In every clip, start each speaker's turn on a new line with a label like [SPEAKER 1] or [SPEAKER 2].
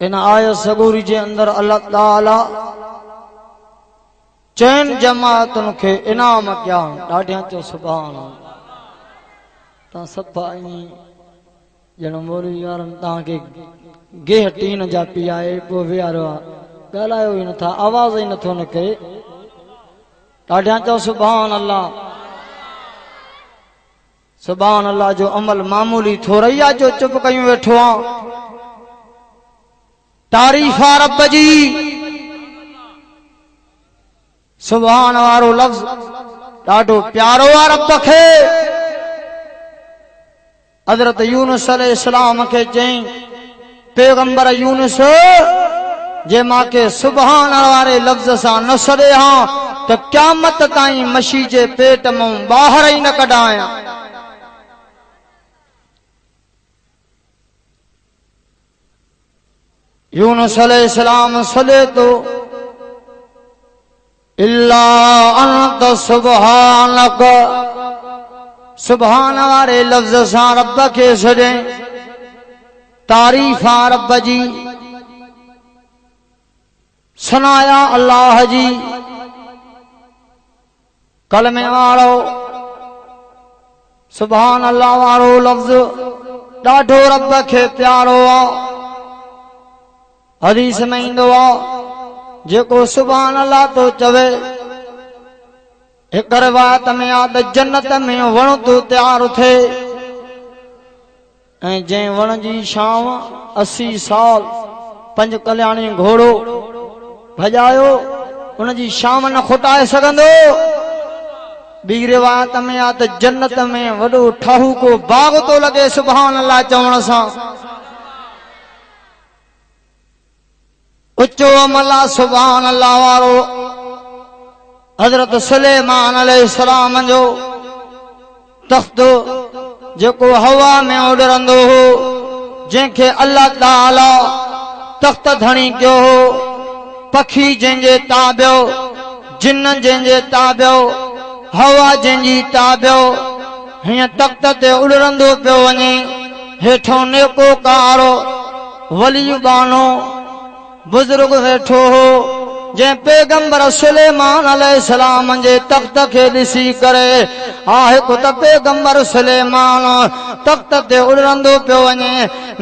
[SPEAKER 1] इन आयत सबूरी जे अंदर अल्लाह ताला चैन जमातुन के इनाम क्या ॾाढियां चो सुभान ता सभा जण मोरी यार तव्हांखे गेह टीन जा पियाए पोइ विहारो आहे ॻाल्हायो ई नथा आवाज़ ई नथो निकिरे ॾाढियां चओ सुभान अल्लाह सुभान अल्लाह जो अमल मामूली थोरई आहे जो चुप कयूं वेठो आहे तारीफ़ आहे रब जी सुभान वारो लफ्ज़ ॾाढो प्यारो आहे रब खे हज़रत यूनुस अलैहिस्सलाम के चई पैगंबर यूनुस जे माके सुभान वारे लफ्ज़ सां न सॾे हां त क़यामत ताईं मशी जे पेट मां ॿाहिर ई न कढायां यूनुस अलैहिस्सलाम सॾे तो इल्ला अंत सुभानक सुभान वारे लफ्ज़ सां रब के सॾे तारीफ़ आ रब जी सनाया अल्लाह जी कलमे वारो सुभान अल्लाह वारो लफ्ज़ ॾाढो रब के प्यारो आहे हदीस में ईंदो आहे जेको सुभान अल्लाह तो चवे एक रिवायत में आ त जन्नत में वण तो तैयार थे ऐं जंहिं वण जी छांव 80 साल पंज कल्याणी घोड़ो भजायो उन जी छांव न खुटाए सघंदो ॿी रिवायत में आ त जन्नत में वॾो ठाहूको बाग तो लगे सुभान अल्लाह चवण सां उच्चो अमला सुभान अल्लाह वारो हजरत सुलेमान अलैहिस्सलाम जो तख्त जेको हवा में उड़ंदो हो जंहिंखे अल्लाह ताला तख्त धणी कयो हो पखी जंहिंजे ताबियो जिन जंहिंजे ताबियो हवा जंहिंजी ताबियो हीअं तख्त ते उड़ंदो पियो वञे हेठों नेकोकारो वली बानो बुजुर्ग वेठो हो जंहिं पैगंबर सुलेमान अलैहिस्सलाम जे तख्त खे ॾिसी करे हिकु त पैगंबर सुलेमान तख्त ते उड़ंदो पियो वञे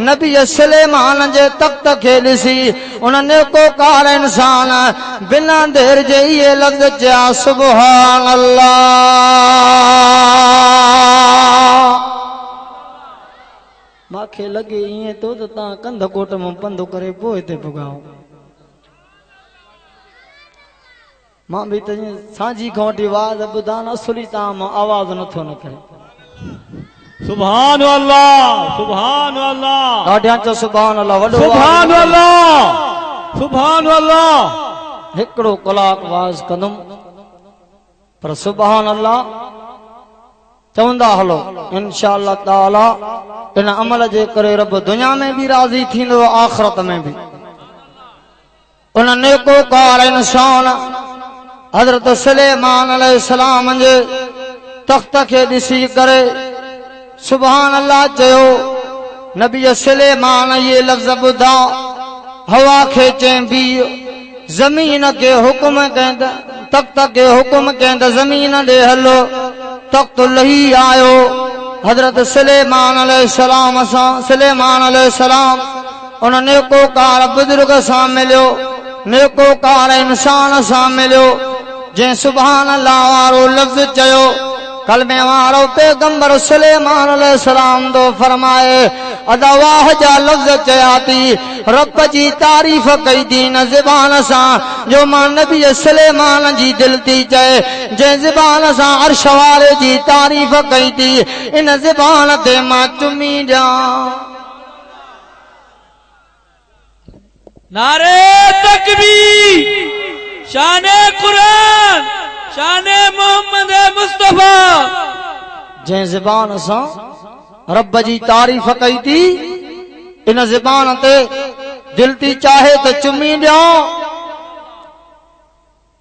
[SPEAKER 1] नबी सुलेमान जे तख्त खे ॾिसी उन नेकोकार इंसान बिना देर जे इहे लफ़्ज़ चया सुभान अल्लाह मांखे लॻे ईअं तो त तव्हां कंध कोट मां पंधु करे पोइ हिते पुगाओ मां बि त सांझी खां वठी आवाज़ ॿुधां न असुली तव्हां मां आवाज़ नथो निकिरे
[SPEAKER 2] सुभान अल्लाह सुभान अल्लाह
[SPEAKER 1] ॾाढियां चओ सुभान अल्लाह वॾो
[SPEAKER 2] सुभान अल्लाह सुभान अल्लाह
[SPEAKER 1] हिकिड़ो कलाक आवाज़ कंदुमि पर सुभान अल्लाह चवंदा हलो इंशाअल्लाह ताला इन अमल जे करे रब दुनिया में भी राज़ी थींदो आखिरत में भी उन नेकोकार इंसान हजरत सुलेमान अलैहिस्सलाम जे तख्त के ॾिसी करे सुभान अल्लाह चयो नबी सुलेमान ये लफ्ज़ ॿुधा हवा खे चई भी ज़मीन के हुक्म कयंद तख्त के हुक्म कयंद ज़मीन ॾे हलो तख्त लही आयो हजरत सुलेमान अलैहिस्सलाम सां सुलेमान अलैहिस्सलाम उन नेकोकार बुजुर्ग सां मिलियो नेकोकार इंसान सां मिलियो जंहिं सुभान अल्लाह वारो लफ्ज़ चयो कलमे वारो पैगंबर सुलेमान अलैहिस्सलाम दो फरमाए अदवाह जा लफ्ज़ चया थी रब जी तारीफ़ कई थी न ज़बान सां जो मां नबी सुलेमान जी दिल थी चए जंहिं ज़बान सां अर्श वारे जी तारीफ़ कई थी इन ज़बान ते मां चुमी ॾियां
[SPEAKER 2] नारे तकबीर शाने कुरान शाने मोहम्मद मुस्तफा
[SPEAKER 1] जंहिं ज़बान सां रब जी तारीफ़ कई थी इन ज़बान ते दिल थी चाहे तो चुमी ॾियां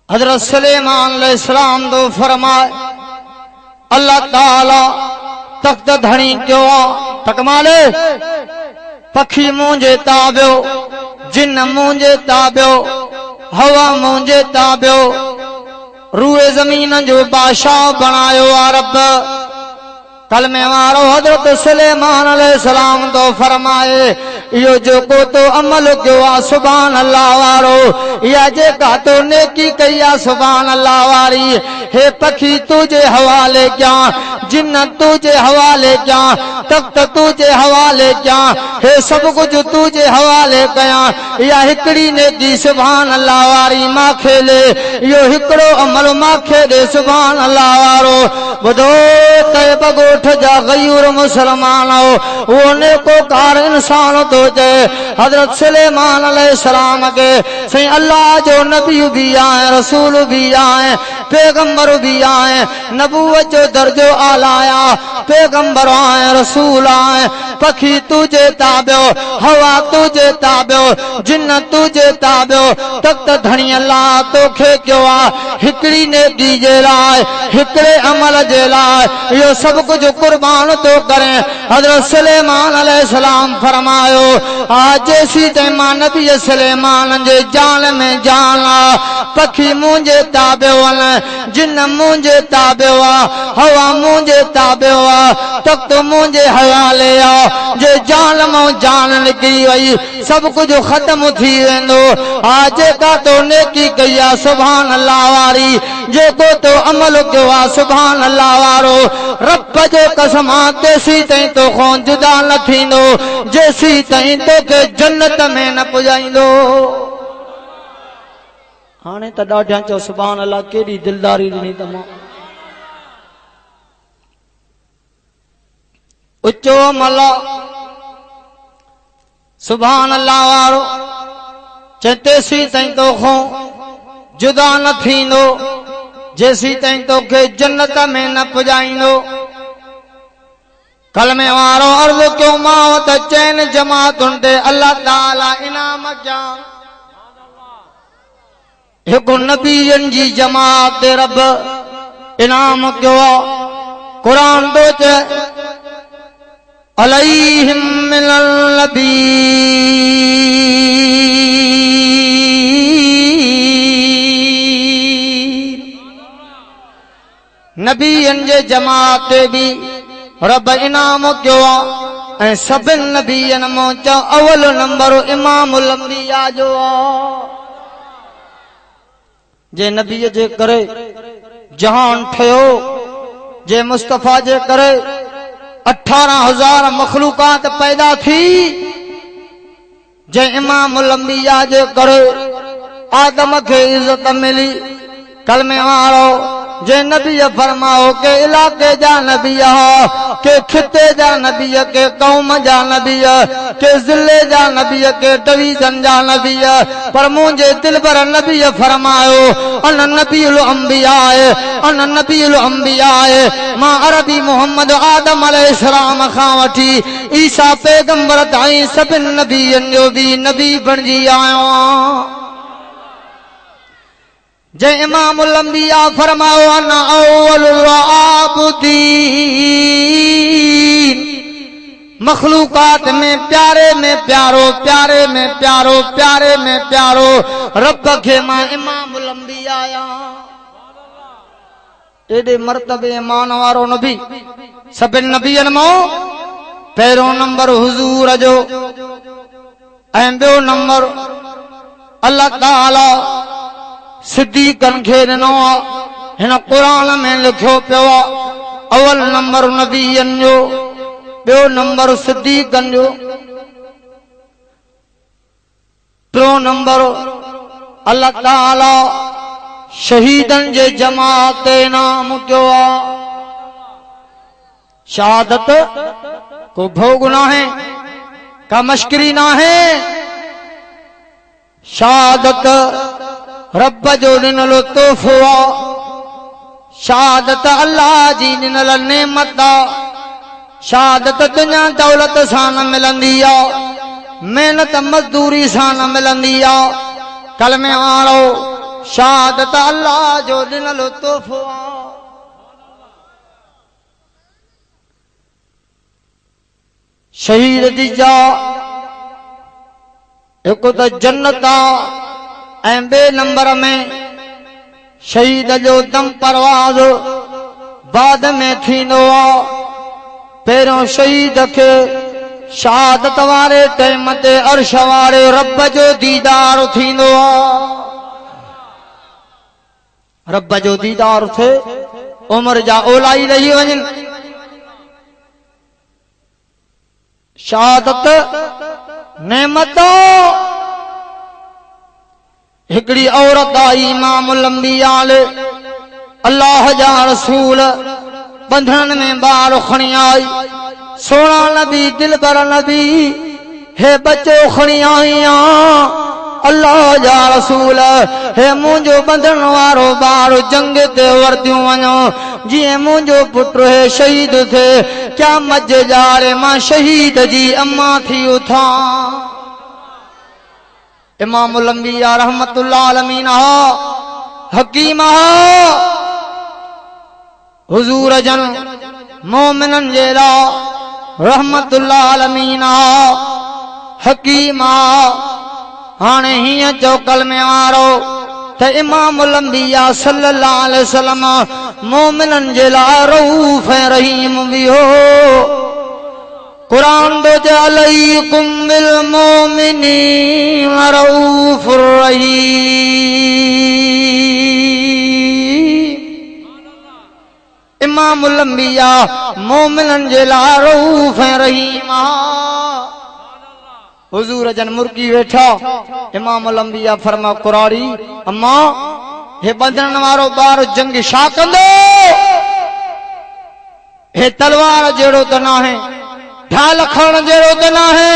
[SPEAKER 1] हजरत सुलेमान अलैहिस्सलाम दो फरमाए अल्लाह ताला तख्त धणी कयो आहे तकमाले पखी मुंहिंजे ताबियो जिन मुझे ताबियो हवा मुझे ताबियो रूए जमीन जो बादशाह बनायो आ रब कलमे वारो हजरत सुलेमान अलैहिस्सलाम तो फरमाए यो जो को तो अमल कयो आ सुभान अल्लाह वारो या जेका तो नेकी कई आ सुभान अल्लाह वारी हे पखी तुझे हवाले क्या जिन्न तुझे हवाले क्या तख्त तुझे हवाले क्या हे सब कुछ तुझे हवाले कया या हिकड़ी नेकी सुभान अल्लाह वारी माखे ले यो हिकड़ो अमल माखे दे सुभान अल्लाह वारो बुधो ते बगो जा गयूर मुसलमान वो नेको कार इंसान तो जे हजरत सुलेमान अलैहिस्सलाम के सही अल्लाह जो नबी भी आए रसूल भी आए पैगंबर भी आए नबूवत जो दर्जो आलाया पैगंबर आए रसूल आए पखी तुझे ताबियो हवा तुझे ताबियो जिन्न तुझे ताबियो तख्त धनी अल्लाह तोखे क्यों आ हिकड़ी नेकी जे लाए हिकड़े अमल जे लाए यो सब कुछ कुर्बान तो करें हजरत सुलेमान अलैहिस्सलाम फरमायो आज जैसी तैमा नबी सुलेमान जे जान में जाना पखी मुझे ताबियो जिन मुझे ताबियो हवा मुझे ताबियो तख्त मुझे हवाले आ जे जान मो जान निकरी वई सब कुछ खत्म थी वेंदो आज का तो नेकी कया सुभान अल्लाह वारी जेको तो अमल कयो आ सुभान अल्लाह वारो रब जो कसम तेसी तई तो खो जुदा न थींदो जेसी तई तो के जन्नत में न पुजाइंदो हाने त ॾाढा चो सुभान अल्लाह केडी दिलदारी ॾिनी तमाम उच्चो मला सुभान अल्लाह वारो चेतेसी तई तो खो जुदा न थींदो जेसी तई तो के जन्नत में न पुजाइंदो कलमे वारो अर्ज़ क्यों मावत चैन जमातुन ते अल्लाह ताला इनाम क्या एक नबीयन जी जमात ते रब इनाम क्यों कुरान दो चे अलैहिम मिनल नबी नबीयन जे जमात ते भी रब इनाम क्यों सभिन नबीयन मो च अवल नंबर इमामुल अंबिया जो जे नबी जे करे जहान ठयो जे मुस्तफा जे करे 18,000 मखलूकात पैदा थी जे इमामुल अंबिया जे करे आदम के इज्जत मिली कलमे वारो जे नबी फरमाओ के इलाके जा नबी के खिते जा नबी के कौम जा नबी के जिले जा नबी के डिवीजन जा नबी पर मुझे दिल पर नबी फरमायो अन नबीउल अंबिया अन नबीउल अंबिया मां अरबी मोहम्मद आदम अलैहिस्सलाम खां वठी ईसा पैगंबर ताईं सभिन नबीयन जो भी नबी बणजी आयो जे इमामुल अंबिया फरमाओ अना अव्वलुल आबदीन मखलूकात में प्यारे में प्यारो प्यारे में प्यारो प्यारे में प्यारो रब के मां इमामुल अंबिया एडे मर्तबे मान वारो नबी सभिन नबियन मो पहिरों नंबर हुजूर जो ऐं ॿियो नंबर अल्लाह ताला सिद्दीकन खे ॾिनो हिन क़ुरान में लिखियो पियो अवल नंबर नबीयन जो ॿियो नंबर सिद्दीकन जो टियों नंबर अल्लाह ताला शहीदन जे जमात ते इनाम कयो शहादत को भोग ना है का मश्करी ना है शहादत रब जो ॾिनल तोहफ़ो शहादत अल्लाह जी ॾिनल नेमत शहादत दुनिया दौलत सां न मिलंदी मेहनत मजदूरी सां न मिलंदी कलमे वारो शहादत अल्लाह जो ॾिनल तोहफ़ो शहीद दी जा एक तो जन्नत ऐं बे नंबर में शहीद जो दम परवाज़ बाद में थींदो आहे। पहिरियों शहीद खे शहादत वारे टाइम ते अर्श वारे रब जो दीदार थींदो आहे। रब जो दीदार थे उम्र जा ओलाई रही वञनि। शहादत नेमत हिकड़ी औरत आई इमामुल अंबिया अल्लाह जा रसूल बंधन में बार खणी आई। सोना नबी दिलबर नबी हे बच्चो खणी आई अल्लाह जा रसूल हे मुंहिंजो बंधन वारो बार जंग ते वर्दियूं वञो जीअं मुंहिंजो पुट हे शहीद थे क्या मज जारे मां शहीद जी अम्मा थी उठां। इमामुल अंबिया रहमतुल्लाह अलमीन हकीम हुजूर जन मोमिनन जे लाइ रहमतुल्लाह अलमीन हकीम हाणे हीअं चौकल में वारो त इमामुल अंबिया सल्लल्लाहु अलैहि वसल्लम मोमिनन जे लाइ रऊफ़ ऐं रहीम भी हो। कुरान दो अलैकुम बिल मोमिनीन रऊफ़ुर रहीम। इमामुल अंबिया मोमिनन जे लाइ रऊफ़ ऐं रहीम। हुजूर जन मुर्गी वेठा इमामुल अंबिया फरमा कुरारी अम्मा हे बंधन वारो बार जंग छा कंदो। हे तलवार जहिड़ो त नाहे ढाल खणण जहिड़ो त नाहे।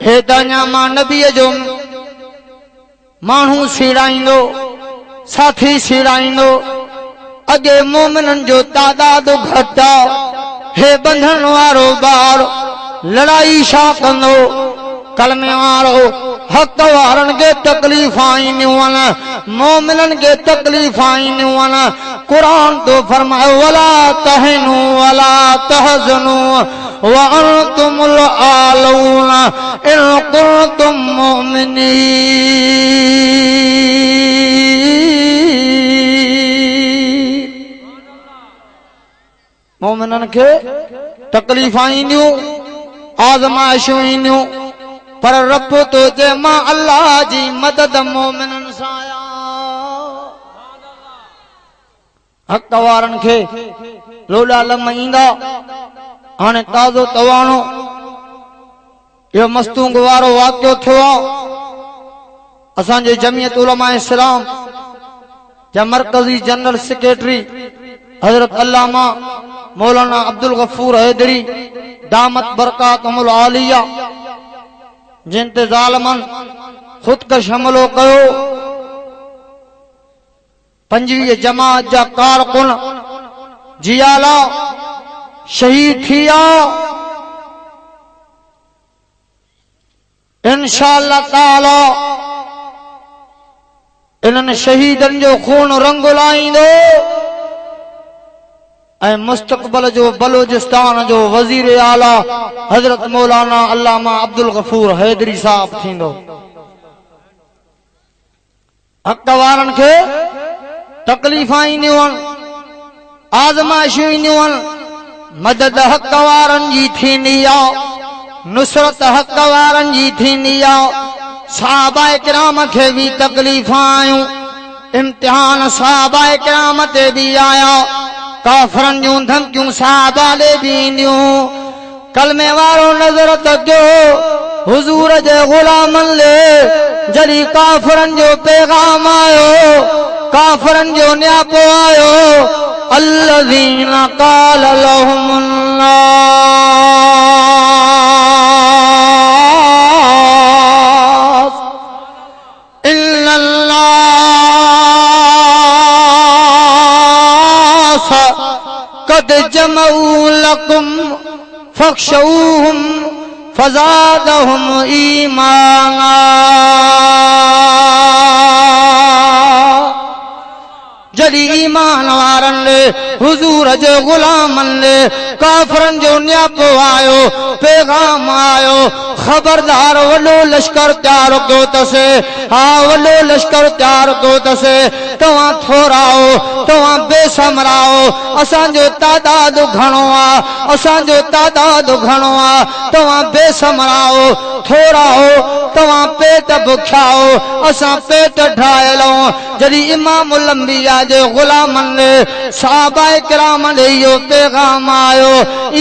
[SPEAKER 1] हे त अञा मां नबीअ जो माण्हू सीड़ाईंदो साथी सीड़ाईंदो। अॻे मोमिनन जो तादाद घटि आहे। हे बंधन वारो बार लड़ाई छा कंदो। कलमे वारो हक़ वारनि खे तकलीफ़ां ईंदियूं आहिनि मोमिननि खे तकलीफ़ां ईंदियूं आहिनि। कुरान तो फरमायो वला तहनु वला तहज़नु व अंतुमुल आलऊन इन कुंतुम मुमिनीन। मोमिननि खे तकलीफ़ां ईंदियूं आज़माइशूं ईंदियूं पर रब तो जे मां अल्लाह जी मदद मोमिननि सां आहियां। हक़ वारनि खे लोला लम ईंदा। हाणे ताज़ो तवाणो इहो मस्तूंग वारो वाक़ियो थियो आहे। असांजे जमियत उलमा इस्लाम जा मरकज़ी जनरल सेक्रेटरी हज़रत अल्लामा मौलाना अब्दुल गफूर हैदरी दामत बरकातुहुल आलिया जिन ते ज़ालिमन ख़ुदकश हमलो कयो। 25 जमात जा कारकुन जियाला शहीद थिया। इंशाअल्लाह ताला इन्हनि शहीदनि जो खून रंग लाईंदो ऐं मुस्तक़बिल जो बलोचिस्तान जो वज़ीर आला हज़रत मौलाना अल्लामा अब्दुल गफूर हैदरी साहब थींदो। हक़ वारनि खे तकलीफ़ां ईंदियूं आहिनि आज़माइशूं ईंदियूं आहिनि। मदद हक़ वारनि जी थींदी आहे नुसरत हक़ वारनि जी थींदी आहे। सहाबा किराम खे बि तकलीफ़ां आयूं इम्तिहान सहाबा किराम ते बि आया। काफ़रनि जूं धमकियूं सहाबा ॾे बि ईंदियूं। कलमे वारो नज़र त कयो हुज़ूर जे ग़ुलामनि ले जॾहिं काफ़रनि जो पैगाम आयो काफ़रनि जो न्यापो आयो الذين قال لهم الناس إن الناس قد جمعوا لكم فاخشوهم فزادهم إيمانا जॾहिं ईमान वारनि वारन ले हुजूर जे गुलामन ले काफरन जो न्यापो आयो पैगाम आयो खबरदार वॾो लश्कर तैयार कयो तसे हा वॾो लश्कर तैयार कयो तसे तव्हां थोराओ तव्हां बेसमराओ असांजो तादाद घणो आ असांजो तादाद घणो आ तव्हां बेसमराओ थोराओ तव्हां पेट बुख्याओ असां पेट ढायलो जॾहिं इमामुल अंबिया जे गुलामन ने सहाबाए किराम ॾे इहो पैगाम आयो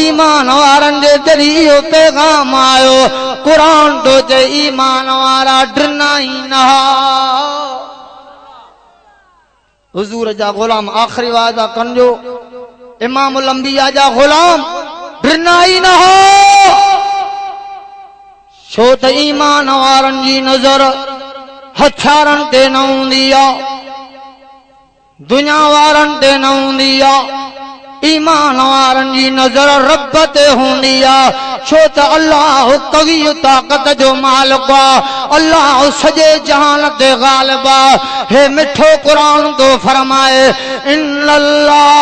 [SPEAKER 1] ईमान वारनि जे जॾहिं इहो पैगाम आयो कुरान तो जे ईमान वारा ड्रना ई न हुजूर जा गुलाम आखिरी वादा कंजो इमामुल अंबिया जा गुलाम ड्रना ई न छो त ईमान वारनि जी नज़र हथियारनि ते न हूंदी आहे दुनिया वारनि ते न हूंदी आहे ईमान वारनि जी नज़र रब ते हूंदी आहे छो त अल्लाह कवी ताक़त जो मालिक आहे अल्लाह सॼे जहान ते ग़ालिब आहे हे मिठो क़ुरान तो फरमाए इन्नल्लाह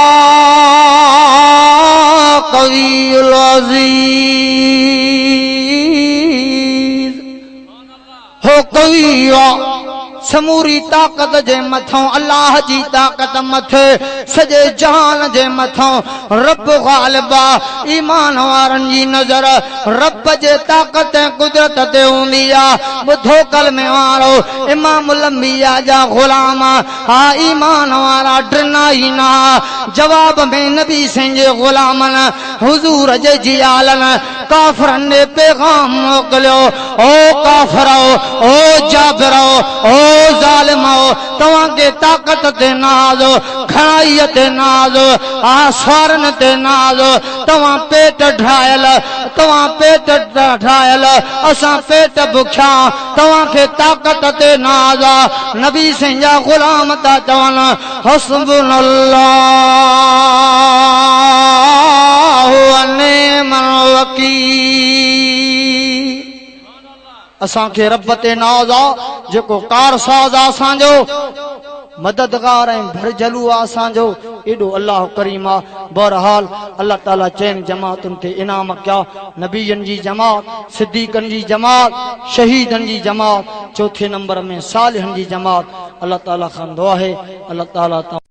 [SPEAKER 1] कवियुल अज़ीज़ हो कवी आहे समूरी ताकत जे मथों अल्लाह जी ताकत मथे सॼे जहान जे मथों रब ग़ालिब आहे ईमान वारनि जी नज़र रब जे ताकत ऐं कुदरत ते हूंदी आहे ॿुधो कलमे वारो इमामुल अंबिया जा ग़ुलाम हा ईमान वारा ड्रना ई न जवाब में नबी सिंह जे ग़ुलामनि हुजूर जे जियालनि काफ़रनि ने पैगाम मोकिलियो ओ काफ़रो ओ जाबिरो ओ ज़ालिमो तव्हांखे ताक़त ते नाज़ो घणाईअ ते नाज़ो आसवारनि ते नाज़ो तव्हां पेट ढायल असां पेट बुख्या तव्हांखे ताक़त ते नाज़ आहे नबी सिंह जा ग़ुलाम था चवनि हस्बुनल्लाह व निअमल वकील असांखे रब ते नाज़ आहे जेको कारसाज़ आहे असांजो मददगार ऐं भरजलू आहे असांजो एॾो अल्लाह करीम आहे बहरहाल अल्लाह ताला चइनि जमातुनि ते इनाम कया नबीयनि जी जमात सिद्दीक़नि जी जमात शहीदनि जी जमात चौथे नंबर में सालिहनि जी जमात अल्लाह ताला खां दुआ है अल्लाह ताला